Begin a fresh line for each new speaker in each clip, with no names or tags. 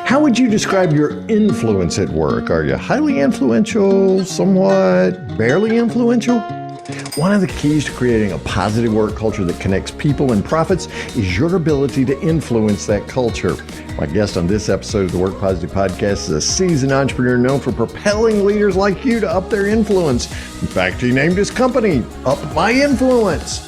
How would you describe your influence at work? Are you highly influential, somewhat, barely influential? One of the keys to creating a positive work culture that connects people and profits is your ability to influence that culture. My guest on this episode of the Work Positive Podcast is a seasoned entrepreneur known for propelling leaders like you to up their influence. In fact, he named his company Up My Influence.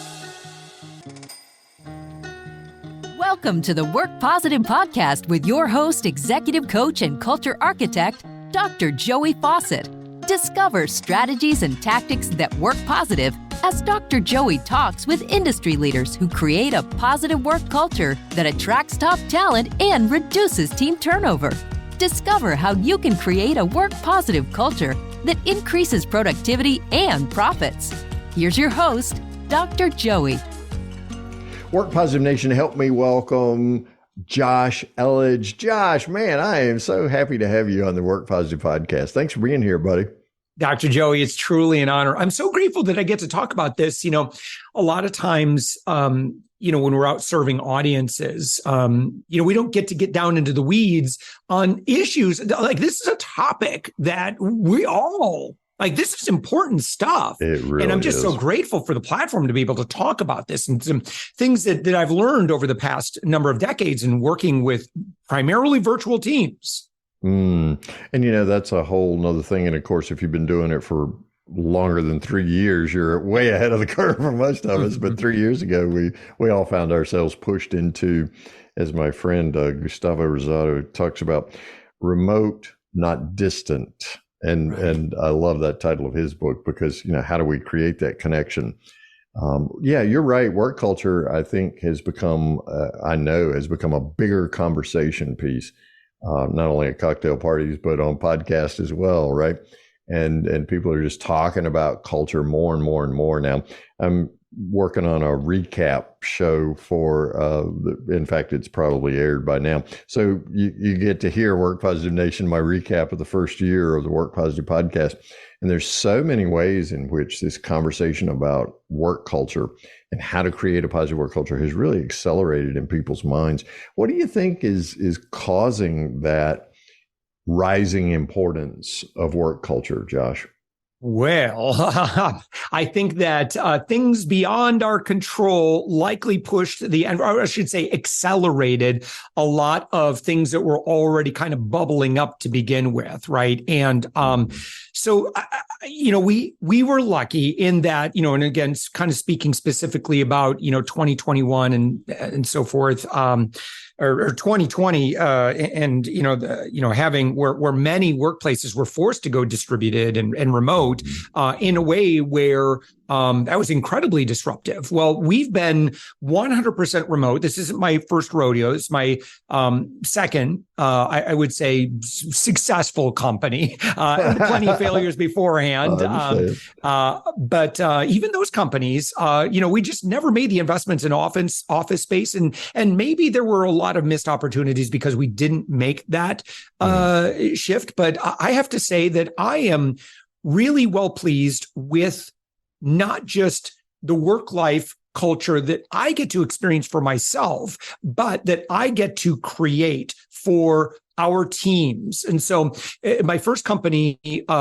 Welcome to the Work Positive Podcast with your host, executive coach, and culture architect, Dr. Joey Fawcett. Discover strategies and tactics that work positive as Dr. Joey talks with industry leaders who create a positive work culture that attracts top talent and reduces team turnover. Discover how you can create a work positive culture that increases productivity and profits. Here's your host, Dr. Joey.
Work Positive Nation, help me welcome Josh Elledge. Josh, man, I am so happy to have you on the Work Positive Podcast. Thanks for being here, buddy.
Dr. Joey, it's truly an honor. I'm so grateful that I get to talk about this. You know, a lot of times, when we're out serving audiences, we don't get down into the weeds on issues. Like, this is a topic that we all this is important stuff.
It really
and I'm just
is.
so grateful for the platform to be able to talk about this and some things that I've learned over the past number of decades in working with primarily virtual teams.
And, that's a whole nother thing. And of course, if you've been doing it for longer than 3 years, you're way ahead of the curve for most of us. But 3 years ago, we all found ourselves pushed into, as my friend Gustavo Rosado talks about, remote, not distant. And I love that title of his book because, how do we create that connection? You're right. Work culture, I think, has become a bigger conversation piece. Not only at cocktail parties, but on podcasts as well, right? And people are just talking about culture more and more and more now. I'm working on a recap show for, in fact, it's probably aired by now. So you get to hear Work Positive Nation, my recap of the first year of the Work Positive Podcast. And there's so many ways in which this conversation about work culture and how to create a positive work culture has really accelerated in people's minds. What do you think is causing that rising importance of work culture, Josh?
Well, I think that things beyond our control likely pushed or I should say accelerated a lot of things that were already kind of bubbling up to begin with, right? And so, we were lucky in that, and again, kind of speaking specifically about, 2021 and so forth, or 2020, having where many workplaces were forced to go distributed and remote in a way where that was incredibly disruptive. Well, we've been 100% remote. This isn't my first rodeo. It's my second, I would say, successful company. Plenty of failures beforehand. But even those companies, we just never made the investments in office space. And maybe there were a lot of missed opportunities because we didn't make that shift. But I have to say that I am really well pleased with not just the work-life culture that I get to experience for myself, but that I get to create for our teams. And so my first company,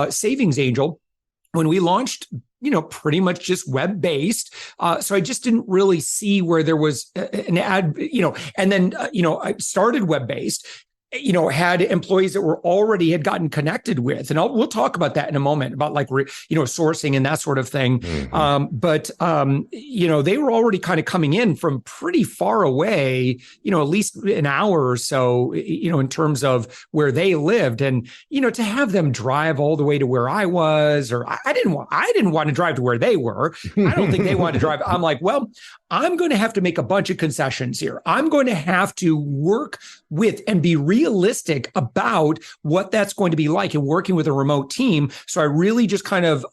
Savings Angel, when we launched, pretty much just web-based. So I just didn't really see where there was an ad, and then, I started web-based, had employees that had gotten connected with, and we'll talk about that in a moment about sourcing and that sort of thing. But they were already kind of coming in from pretty far away, at least an hour or so, in terms of where they lived, and, to have them drive all the way to where I was, or I didn't want to drive to where they were. I don't think they wanted to drive. I'm like, well, I'm going to have to make a bunch of concessions here. I'm going to have to work with and be realistic about what that's going to be like in working with a remote team. So I really just kind of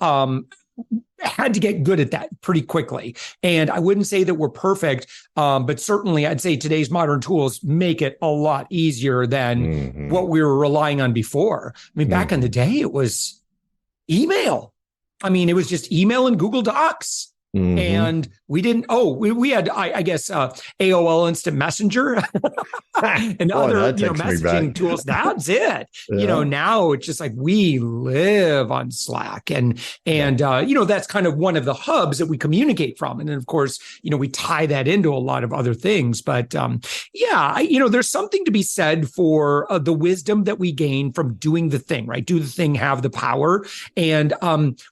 had to get good at that pretty quickly. And I wouldn't say that we're perfect, but certainly I'd say today's modern tools make it a lot easier than what we were relying on before. I mean, back in the day, it was email. I mean, it was just email and Google Docs.
Mm-hmm.
And we didn't, we had, I guess, AOL Instant Messenger and
Boy,
other,
that takes me back.
messaging tools. That's it.
Yeah.
Now it's just like we live on Slack and that's kind of one of the hubs that we communicate from. And then, of course, we tie that into a lot of other things. But there's something to be said for the wisdom that we gain from doing the thing, right? Do the thing, have the power. And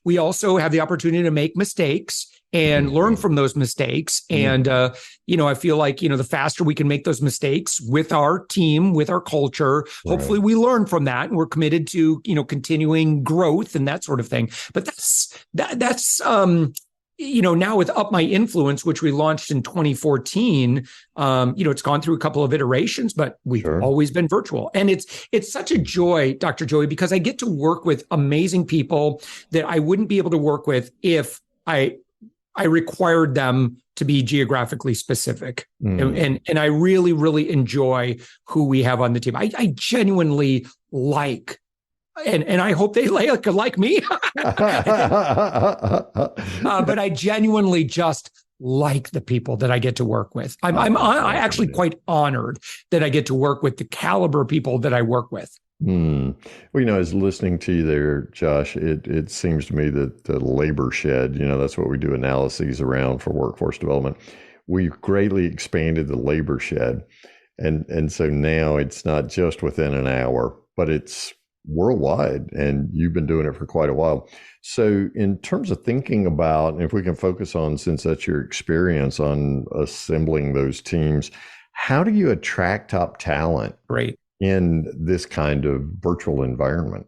we also have the opportunity to make mistakes and learn from those mistakes. And, I feel like, the faster we can make those mistakes with our team, with our culture, hopefully we learn from that and we're committed to, continuing growth and that sort of thing. But that's now with Up My Influence, which we launched in 2014, it's gone through a couple of iterations, but we've always been virtual. And it's such a joy, Dr. Joey, because I get to work with amazing people that I wouldn't be able to work with if I required them to be geographically specific. And I really, really enjoy who we have on the team. I genuinely like, and I hope they like me, but I genuinely just like the people that I get to work with. I'm actually quite honored that I get to work with the caliber of people that I work with.
Well, as listening to you there, Josh, it seems to me that the labor shed, that's what we do analyses around for workforce development. We've greatly expanded the labor shed. And so now it's not just within an hour, but it's worldwide. And you've been doing it for quite a while. So in terms of thinking about, and if we can focus on, since that's your experience on assembling those teams, how do you attract top talent?
Great.
In this kind of virtual environment?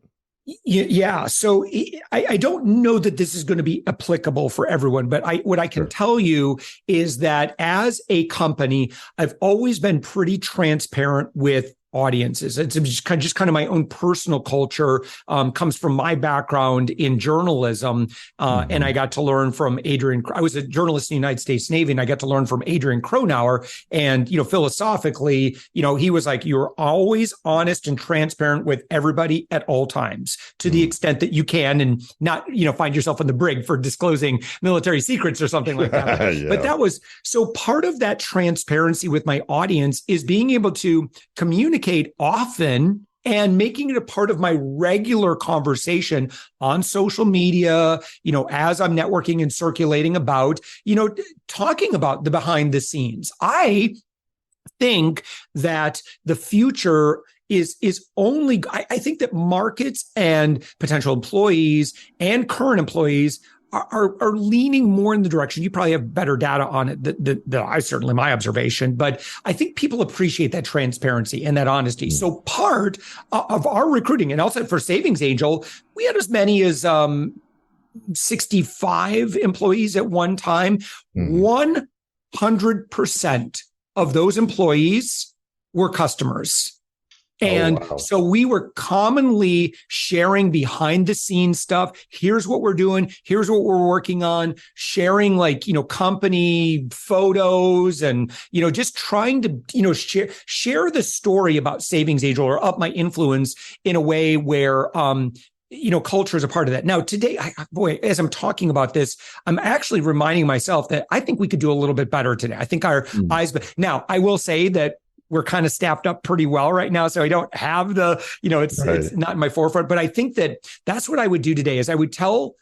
Yeah. So I don't know that this is going to be applicable for everyone, but what I can tell you is that as a company, I've always been pretty transparent with audiences. It's just kind of my own personal culture, comes from my background in journalism. And I got to learn from I was a journalist in the United States Navy, and I got to learn from Adrian Cronauer. And, philosophically, he was like, you're always honest and transparent with everybody at all times, to the extent that you can, and not, find yourself in the brig for disclosing military secrets or something like that. But that was, so part of that transparency with my audience is being able to communicate often and making it a part of my regular conversation on social media, as I'm networking and circulating about, talking about the behind the scenes. I think that the future is only, I think that markets and potential employees and current employees are leaning more in the direction. You probably have better data on it than I, certainly my observation, but I think people appreciate that transparency and that honesty. So part of our recruiting, and also for Savings Angel, we had as many as 65 employees at one time. 100% of those employees were customers. And so we were commonly sharing behind the scenes stuff. Here's what we're doing. Here's what we're working on, sharing company photos and, just trying to, share the story about Savings Angel or Up My Influence in a way where, culture is a part of that. Now, today, as I'm talking about this, I'm actually reminding myself that I think we could do a little bit better today. I think our eyes, now I will say that we're kind of staffed up pretty well right now. So I don't have the, it's not in my forefront, but I think that that's what I would do today is I would tell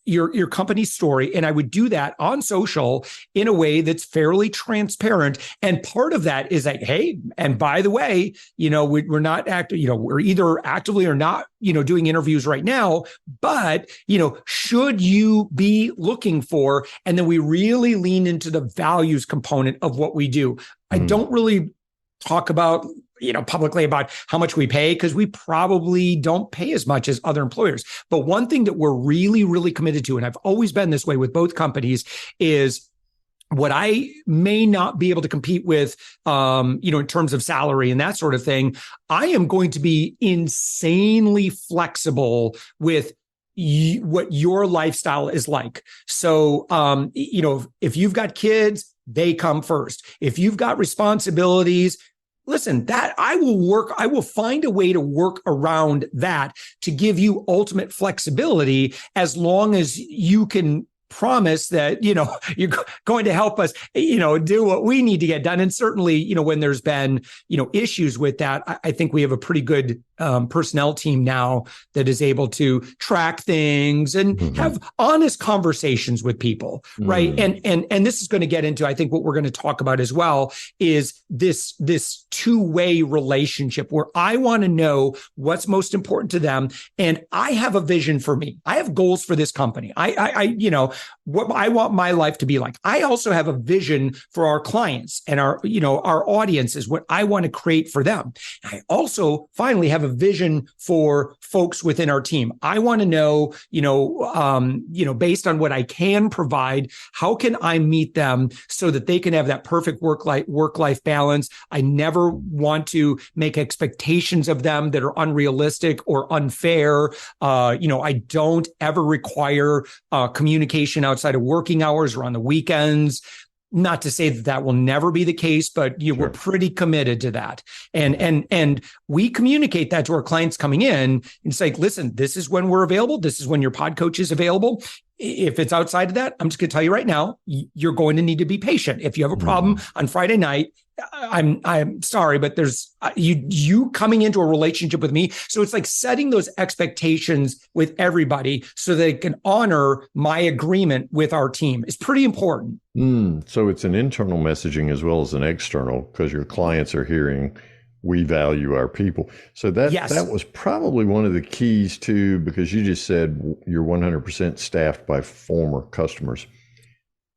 your company's story, and I would do that on social in a way that's fairly transparent. And part of that is like, hey, and by the way, we're not active, we're either actively or not, doing interviews right now, but, should you be looking for, and then we really lean into the values component of what we do. I don't really talk about, publicly about how much we pay, because we probably don't pay as much as other employers. But one thing that we're really, really committed to, and I've always been this way with both companies, is what I may not be able to compete with, in terms of salary and that sort of thing. I am going to be insanely flexible with what your lifestyle is like. So, if you've got kids, they come first. If you've got responsibilities, listen, that I will find a way to work around that to give you ultimate flexibility, as long as you can promise that, you're going to help us, do what we need to get done. And certainly, when there's been, issues with that, I think we have a pretty good personnel team now that is able to track things and have honest conversations with people, right? And this is going to get into, I think, what we're going to talk about as well is this two-way relationship where I want to know what's most important to them, and I have a vision for me. I have goals for this company. What I want my life to be like. I also have a vision for our clients and our audiences, what I want to create for them. I also finally have a vision for folks within our team. I want to know, based on what I can provide, how can I meet them so that they can have that perfect work-life balance? I never want to make expectations of them that are unrealistic or unfair. I don't ever require communication outside of working hours or on the weekends. Not to say that will never be the case, but we're pretty committed to that. And we communicate that to our clients coming in. It's like, listen, this is when we're available. This is when your pod coach is available. If it's outside of that, I'm just going to tell you right now, you're going to need to be patient. If you have a problem on Friday night, I'm sorry, but there's you coming into a relationship with me. So it's like setting those expectations with everybody so they can honor my agreement with our team is pretty important.
So it's an internal messaging as well as an external, because your clients are hearing we value our people. So that was probably one of the keys too, because you just said you're 100% staffed by former customers.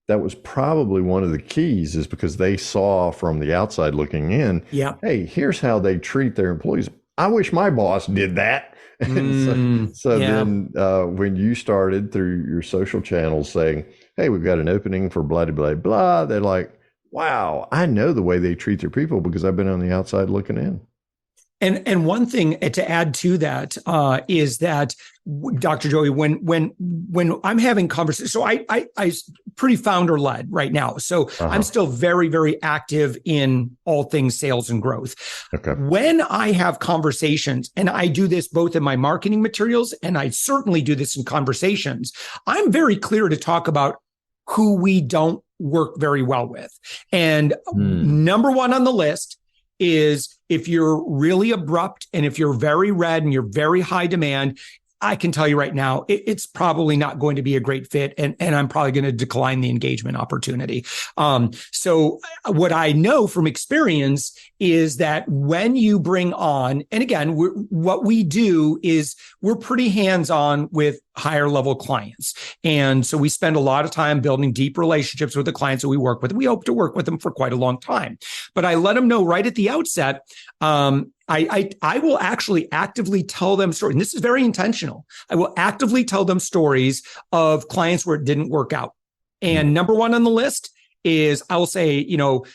That was probably one of the keys, is because they saw from the outside looking in, hey, here's how they treat their employees. I wish my boss did that. Then when you started through your social channels saying, hey, we've got an opening for blah, blah, blah, they're like, wow, I know the way they treat their people because I've been on the outside looking in.
And one thing to add to that is that, Dr. Joey, when I'm having conversations, so I pretty founder led right now. So I'm still very, very active in all things sales and growth. Okay. When I have conversations, and I do this both in my marketing materials, and I certainly do this in conversations, I'm very clear to talk about who we don't work very well with. And number one on the list is if you're really abrupt and if you're very red and you're very high demand, I can tell you right now, it's probably not going to be a great fit. And I'm probably going to decline the engagement opportunity. So what I know from experience is that when you bring on, and again, what we do is we're pretty hands-on with higher level clients. And so we spend a lot of time building deep relationships with the clients that we work with. We hope to work with them for quite a long time. But I let them know right at the outset, I will actually actively tell them stories, and this is very intentional. I will actively tell them stories of clients where it didn't work out. And number one on the list is I will say, it's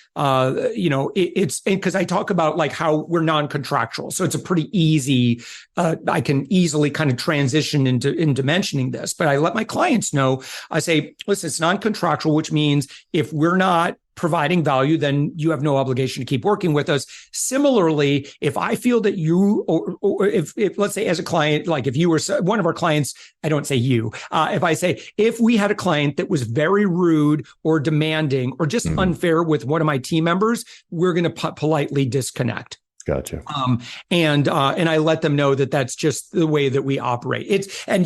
because I talk about like how we're non-contractual. So it's a pretty easy, I can easily kind of transition into mentioning this, but I let my clients know, I say, listen, it's non-contractual, which means if we're not providing value, then you have no obligation to keep working with us. Similarly, if I feel that you, or if let's say as a client, like if you were one of our clients, I don't say you, if I say, if we had a client that was very rude or demanding or just unfair with one of my team members, we're going to politely disconnect.
Gotcha.
And I let them know that that's just the way that we operate. And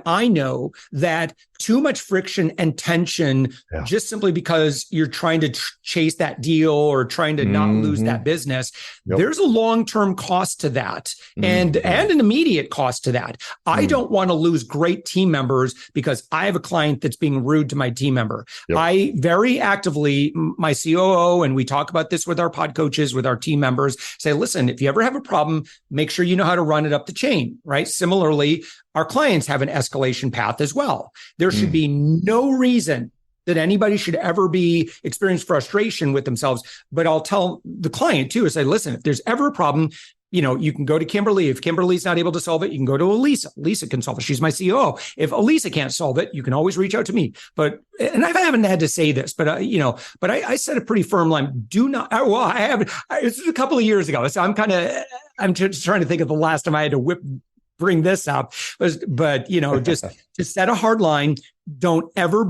I know that too much friction and tension, just simply because you're trying to chase that deal or trying to not lose that business, there's a long-term cost to that and an immediate cost to that. I don't want to lose great team members because I have a client that's being rude to my team member. I very actively, my COO, and we talk about this with our pod coaches, with our team members, say, listen, if you ever have a problem, make sure you know how to run it up the chain, right? Similarly, our clients have an escalation path as well. There should be no reason that anybody should ever experience frustration with themselves. But I'll tell the client too, I say, listen, if there's ever a problem, you can go to Kimberly. If Kimberly's not able to solve it, you can go to Elisa. Elisa can solve it. She's my COO. If Elisa can't solve it, you can always reach out to me. And I haven't had to say this, but I set a pretty firm line. Do not. Well, I haven't. It's a couple of years ago, so I'm just trying to think of the last time I had to whip bring this up, but just set a hard line. Don't ever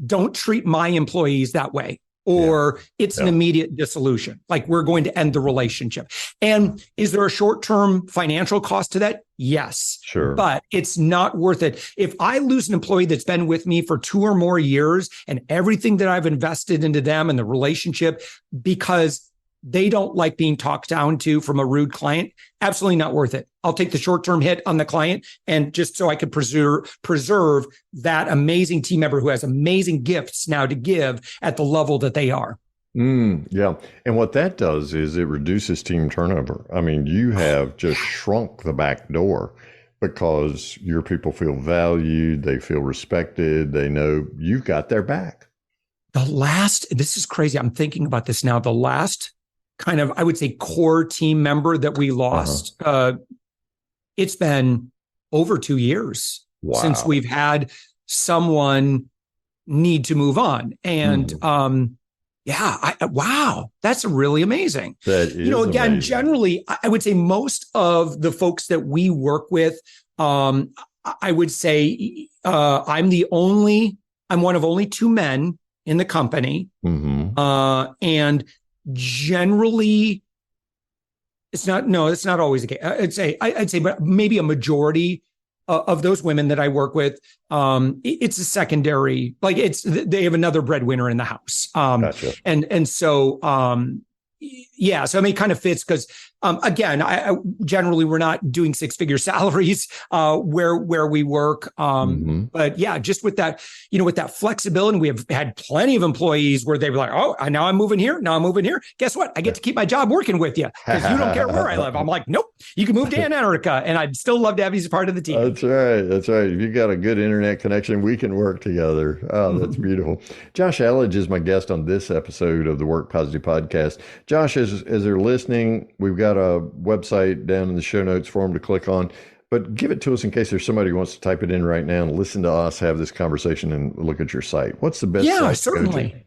don't treat my employees that way, or it's an immediate dissolution. Like, we're going to end the relationship. And is there a short-term financial cost to that? Yes.
Sure.
But it's not worth it. If I lose an employee that's been with me for 2 or more years and everything that I've invested into them and the relationship, because they don't like being talked down to from a rude client, absolutely not worth it. I'll take the short-term hit on the client, and just so I can preserve that amazing team member who has amazing gifts now to give at the level that they are.
Yeah. And what that does is it reduces team turnover. I mean, you have just shrunk the back door because your people feel valued, they feel respected, they know you've got their back.
This is crazy. I'm thinking about this now. The last kind of, I would say, core team member that we lost, it's been over 2 years since we've had someone need to move on. And wow, that's really amazing.
That is
again,
amazing.
Generally, I would say most of the folks that we work with, I would say I'm one of only 2 men in the company. And generally, it's not always the case. I'd say, but maybe a majority of those women that I work with, it's a secondary, like they have another breadwinner in the house.
Gotcha.
And so, so I mean, it kind of fits because, again, I generally, we're not doing 6-figure salaries where we work. But yeah, just with that, with that flexibility, we have had plenty of employees where they were like, oh, now I'm moving here. Now I'm moving here. Guess what? I get to keep my job working with you because you don't care where I live. I'm like, nope, you can move to Antarctica, and I'd still love to have you as a part of the team.
That's right. That's right. If you got a good internet connection, we can work together. Oh, that's beautiful. Josh Elledge is my guest on this episode of the Work Positive Podcast. Josh, as they're listening, we've got a website down in the show notes for them to click on, but give it to us in case there's somebody who wants to type it in right now and listen to us have this conversation and look at your site. What's the best site
certainly.
to go to?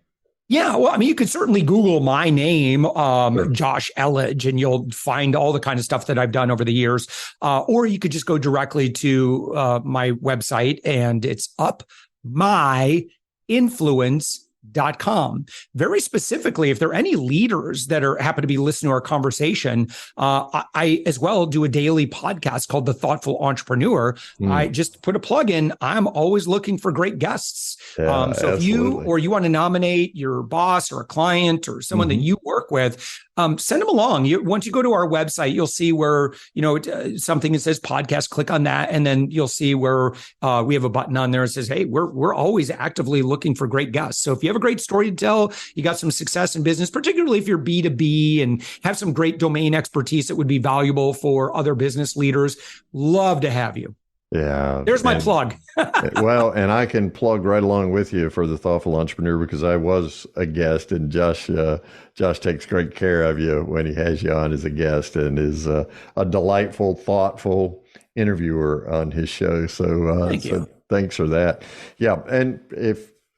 Yeah, well, I mean, you could certainly Google my name, Josh Elledge, and you'll find all the kind of stuff that I've done over the years. Or you could just go directly to my website, and it's upmyinfluence.com. Very specifically, if there are any leaders that happen to be listening to our conversation, I as well do a daily podcast called The Thoughtful Entrepreneur. I just put a plug in. I'm always looking for great guests. So if you want to nominate your boss or a client or someone that you work with, send them along. Once you go to our website, you'll see where, something that says podcast, click on that. And then you'll see where we have a button on there that says, hey, we're always actively looking for great guests. So if you have a great story to tell, you got some success in business, particularly if you're B2B and have some great domain expertise that would be valuable for other business leaders, love to have you.
Yeah.
There's my plug.
Well, and I can plug right along with you for the Thoughtful Entrepreneur because I was a guest, and Josh takes great care of you when he has you on as a guest, and is a delightful, thoughtful interviewer on his show. So, thanks for that. Yeah. And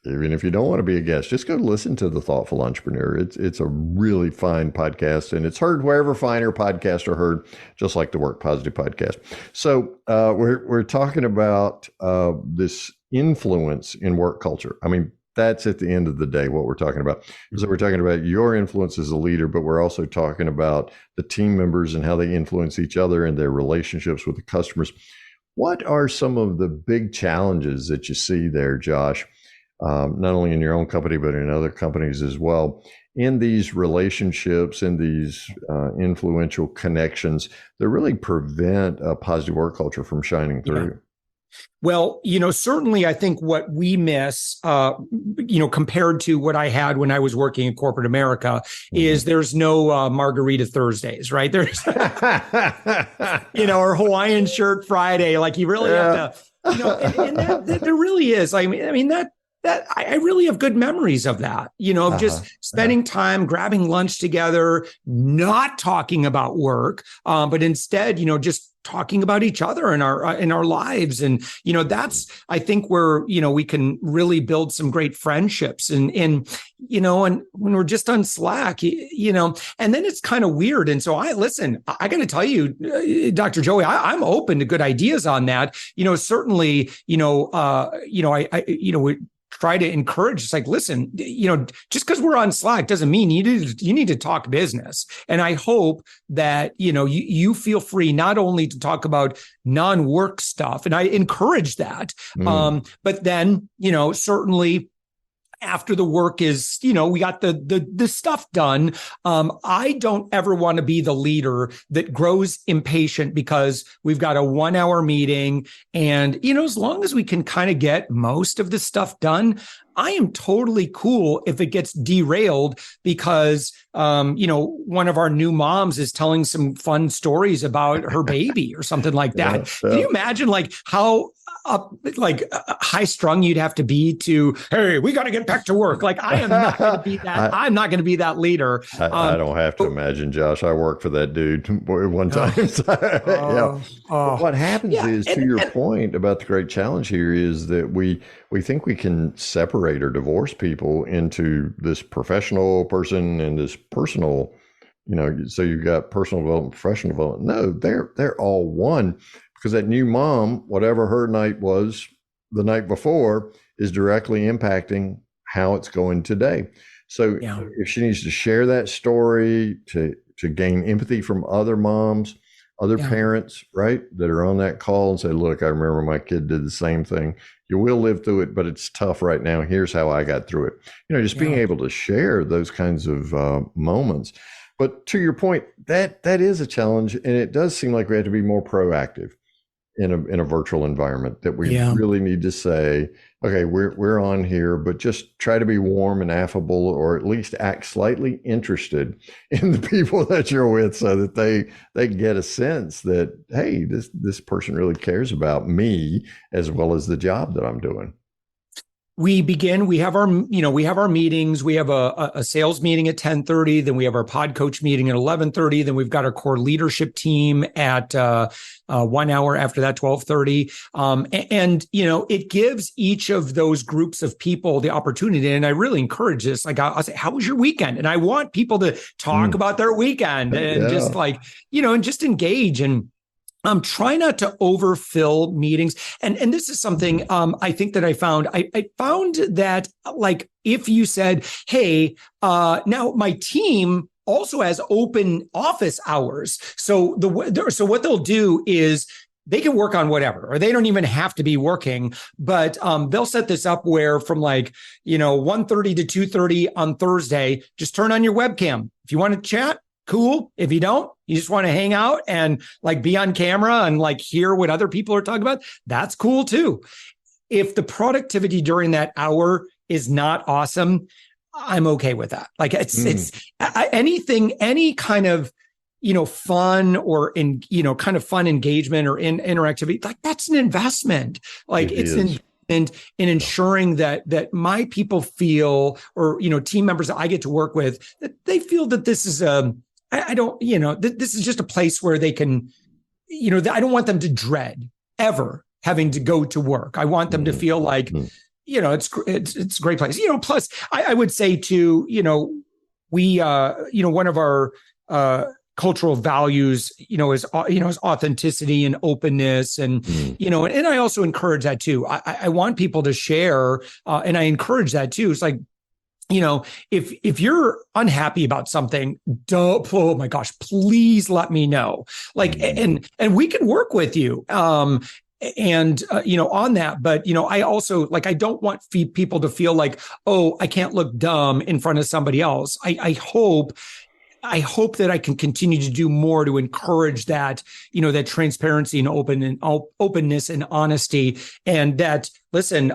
even if you don't want to be a guest, just go listen to The Thoughtful Entrepreneur. It's a really fine podcast, and it's heard wherever finer podcasts are heard, just like the Work Positive Podcast. So we're talking about this influence in work culture. I mean, that's at the end of the day what we're talking about. So we're talking about your influence as a leader, but we're also talking about the team members and how they influence each other and their relationships with the customers. What are some of the big challenges that you see there, Josh? Not only in your own company, but in other companies as well, in these relationships, in these influential connections that really prevent a positive work culture from shining through?
Yeah. Well, certainly I think what we miss, compared to what I had when I was working in corporate America, is there's no Margarita Thursdays, right? There's, or Hawaiian shirt Friday. Like you really have to, and that there really is. I mean that that I really have good memories of that, of just spending time, grabbing lunch together, not talking about work, but instead, just talking about each other in our lives. And, that's, I think where, we can really build some great friendships and when we're just on Slack, and then it's kind of weird. And so I got to tell you, Dr. Joey, I'm open to good ideas on that. Certainly, we try to encourage. It's like, listen, just because we're on Slack doesn't mean you need to talk business. And I hope that, you feel free not only to talk about non-work stuff, and I encourage that, but then, certainly after the work is, we got the stuff done. I don't ever want to be the leader that grows impatient because we've got a 1 hour meeting. And, as long as we can kind of get most of the stuff done, I am totally cool if it gets derailed because, one of our new moms is telling some fun stories about her baby or something like that. Can you imagine how high strung you'd have to be to, hey, we got to get back to work. I am not going to be that. I'm not going to be that leader.
I don't have to imagine, Josh. I worked for that dude one time. What happens is, to your point about the great challenge here, is that we think we can separate or divorce people into this professional person and this personal, so you've got personal development, professional development. No, they're all one. Because that new mom, whatever her night was the night before, is directly impacting how it's going today. So if she needs to share that story to gain empathy from other moms, other parents, right, that are on that call and say, look, I remember my kid did the same thing. You will live through it, but it's tough right now. Here's how I got through it. Just being able to share those kinds of moments. But to your point, that is a challenge. And it does seem like we have to be more proactive in a virtual environment, that we really need to say, okay, we're on here, but just try to be warm and affable, or at least act slightly interested in the people that you're with, so that they get a sense that, hey, this person really cares about me as well as the job that I'm doing.
We have our meetings. We have a sales meeting at 10:30. Then we have our pod coach meeting at 11:30. Then we've got our core leadership team at 1 hour after that, 12:30. And it gives each of those groups of people the opportunity. And I really encourage this. I'll say, how was your weekend? And I want people to talk about their weekend and just and just engage. And try not to overfill meetings. And this is something I think that I found. I found that if you said, hey, now my team also has open office hours. So what they'll do is they can work on whatever, or they don't even have to be working, but they'll set this up where from 1:30 to 2:30 on Thursday, just turn on your webcam. If you want to chat, cool. If you don't, you just want to hang out and be on camera and hear what other people are talking about, that's cool too. If the productivity during that hour is not awesome, I'm okay with that. It's anything, any kind of, fun or kind of fun engagement or interactivity, that's an investment. It's an investment in ensuring that my people feel, or, team members that I get to work with, that they feel that this is this is just a place where they can, I don't want them to dread ever having to go to work. I want them to feel like, it's a great place. Plus I would say too, we, one of our cultural values, is authenticity and openness, and and I also encourage that too. I want people to share, and I encourage that too. It's if you're unhappy about something, oh my gosh, please let me know. And we can work with you. On that, but, I also I don't want people to feel like, oh, I can't look dumb in front of somebody else. I hope that I can continue to do more to encourage that, that transparency and openness and honesty. And that, listen,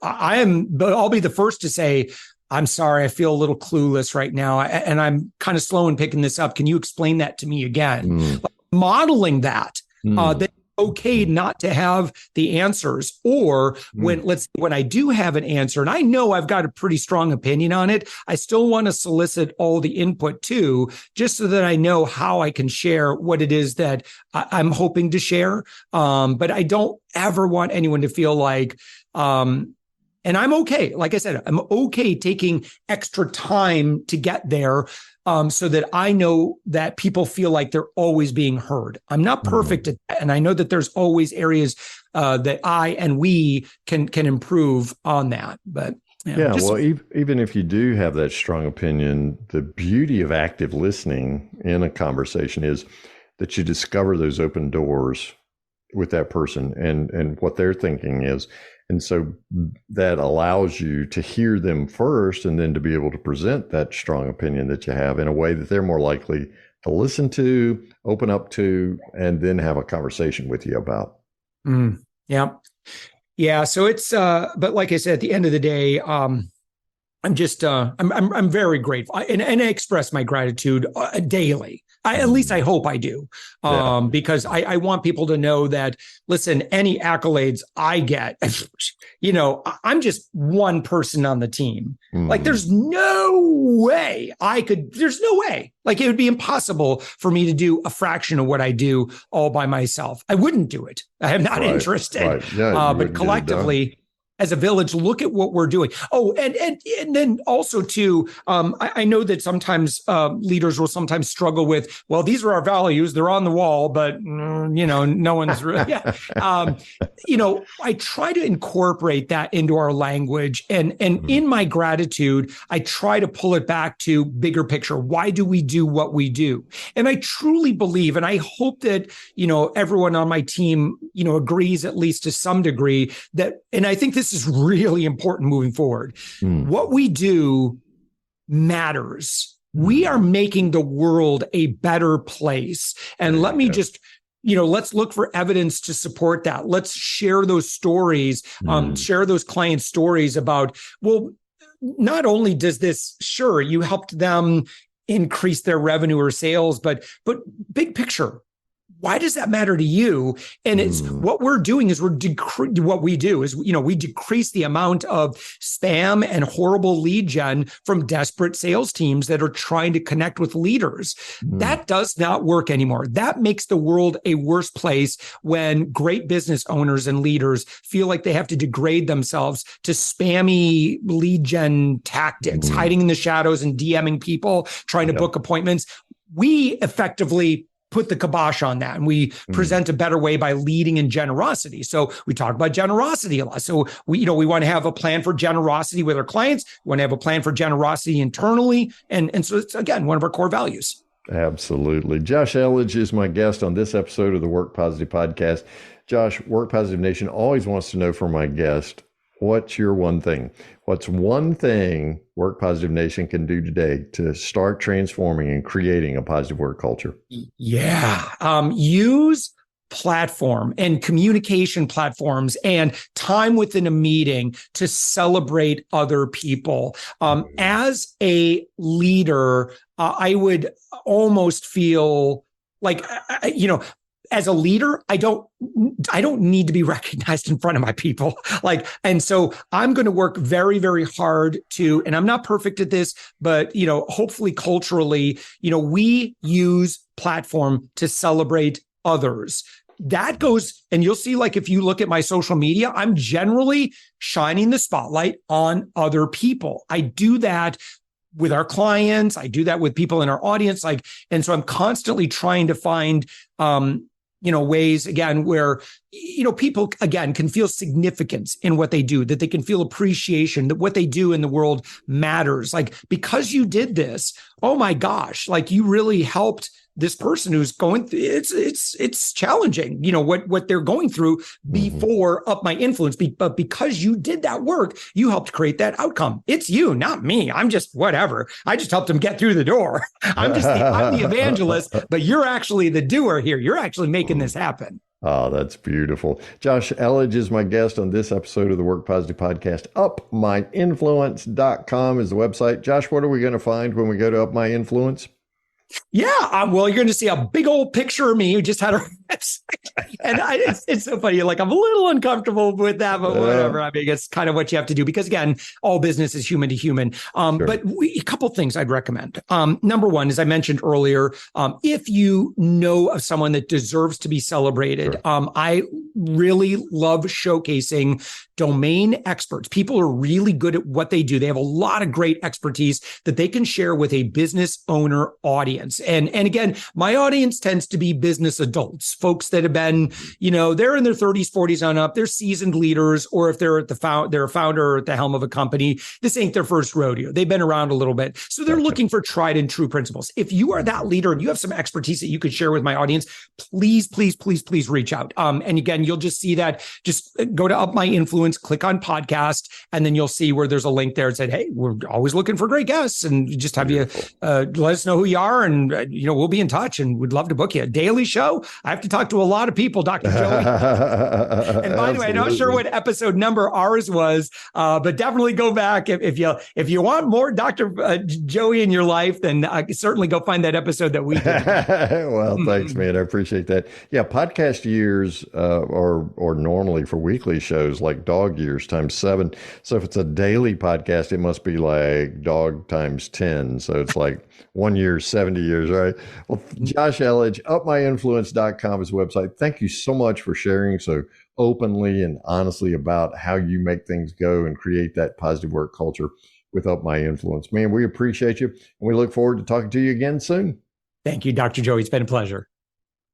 I'll be the first to say, I'm sorry, I feel a little clueless right now, and I'm kind of slow in picking this up. Can you explain that to me again? Modeling that, that okay not to have the answers, or when I do have an answer and I know I've got a pretty strong opinion on it, I still want to solicit all the input too, just so that I know how I can share what it is that I'm hoping to share. But I don't ever want anyone to feel like, and I'm okay. Like I said, I'm okay taking extra time to get there, so that I know that people feel like they're always being heard. I'm not perfect at that, and I know that there's always areas that I and we can improve on that. But
well, even if you do have that strong opinion, the beauty of active listening in a conversation is that you discover those open doors with that person and what they're thinking is. And so that allows you to hear them first and then to be able to present that strong opinion that you have in a way that they're more likely to listen to, open up to, and then have a conversation with you about.
Yeah. So it's, but like I said, at the end of the day, I'm just, I'm very grateful, and I express my gratitude daily. At least I hope I do, because I want people to know that, listen, any accolades I get, I'm just one person on the team. Like, there's no way there's no way. Like, it would be impossible for me to do a fraction of what I do all by myself. I wouldn't do it. I am not interested.
Right. Yeah,
but collectively, as a village, look at what we're doing. Oh, and then also too, I know that sometimes leaders will sometimes struggle with, well, these are our values, they're on the wall, but no one's really. I try to incorporate that into our language, and in my gratitude, I try to pull it back to bigger picture. Why do we do what we do? And I truly believe, and I hope that everyone on my team agrees at least to some degree that, and I think this is really important moving forward. What we do matters. We are making the world a better place. And let me just, let's look for evidence to support that. Let's share those stories, share those client stories about, well, not only does this, sure, you helped them increase their revenue or sales, but big picture, why does that matter to you? And it's what we're doing is we decrease the amount of spam and horrible lead gen from desperate sales teams that are trying to connect with leaders. That does not work anymore. That makes the world a worse place when great business owners and leaders feel like they have to degrade themselves to spammy lead gen tactics, hiding in the shadows and DMing people, trying to book appointments. We effectively put the kibosh on that, and we present a better way by leading in generosity. So we talk about generosity a lot. So we want to have a plan for generosity with our clients. We want to have a plan for generosity internally. And so it's, again, one of our core values.
Absolutely. Josh Elledge is my guest on this episode of the Work Positive Podcast. Josh, Work Positive Nation always wants to know from my guest, what's your one thing? What's one thing Work Positive Nation can do today to start transforming and creating a positive work culture?
Use platform and communication platforms and time within a meeting to celebrate other people. As a leader, I would almost feel like, as a leader, I don't need to be recognized in front of my people. And so I'm going to work very, very hard and I'm not perfect at this, but, hopefully culturally, we use platform to celebrate others. That goes, and you'll see, if you look at my social media, I'm generally shining the spotlight on other people. I do that with our clients. I do that with people in our audience. And so I'm constantly trying to find, ways, again, where, people, again, can feel significance in what they do, that they can feel appreciation, that what they do in the world matters. Because you did this, oh my gosh, you really helped this person who's going through, it's challenging, what they're going through before up my influence. But because you did that work, you helped create that outcome. It's you, not me. I'm just whatever. I just helped them get through the door. I'm the evangelist, but you're actually the doer here. You're actually making this happen.
Oh, that's beautiful. Josh Elledge is my guest on this episode of the Work Positive Podcast. UpMyInfluence.com is the website. Josh, what are we going to find when we go to Up My Influence?
Yeah, well, you're going to see a big old picture of me. We just had And it's so funny. Like, I'm a little uncomfortable with that, but whatever. I mean, it's kind of what you have to do because, again, all business is human to human. Sure. But a couple things I'd recommend. Number one, as I mentioned earlier, if you know of someone that deserves to be celebrated, sure. I really love showcasing domain experts. People are really good at what they do. They have a lot of great expertise that they can share with a business owner audience. And again, my audience tends to be business adults, folks that have been, they're in their 30s, 40s on up. They're seasoned leaders, or if they're they're a founder or at the helm of a company, this ain't their first rodeo. They've been around a little bit. So they're looking for tried and true principles. If you are that leader and you have some expertise that you could share with my audience, please, please, please, please reach out. And again, you'll just see that. Just go to Up My Influence, click on podcast, and then you'll see where there's a link there that said, hey, we're always looking for great guests, and just have you let us know who you are, and we'll be in touch, and we'd love to book you. A daily show. I have to talk to a lot of people, Dr. Joey. And by the way, I'm not sure what episode number ours was, but definitely go back if you want more Dr. Joey in your life, then certainly go find that episode that we did.
Well, thanks, man. I appreciate that. Yeah, podcast years or normally for weekly shows like dog years times 7. So if it's a daily podcast, it must be like dog times 10. So it's like 1 year, 70 years, right? Well, Josh Elledge, upmyinfluence.com is the website. Thank you so much for sharing so openly and honestly about how you make things go and create that positive work culture with Up My Influence. Man, we appreciate you, and we look forward to talking to you again soon.
Thank you, Dr. Joey. It's been a pleasure.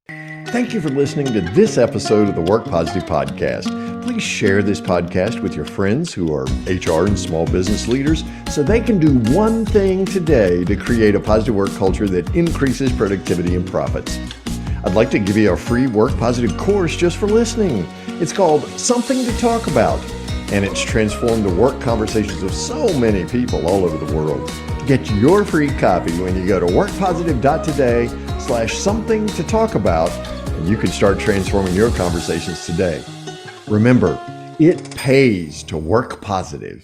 Thank you for listening to this episode of the Work Positive Podcast. Please share this podcast with your friends who are HR and small business leaders so they can do one thing today to create a positive work culture that increases productivity and profits. I'd like to give you a free Work Positive course just for listening. It's called Something to Talk About, and it's transformed the work conversations of so many people all over the world. Get your free copy when you go to workpositive.today/something to talk about, and you can start transforming your conversations today. Remember, it pays to work positive.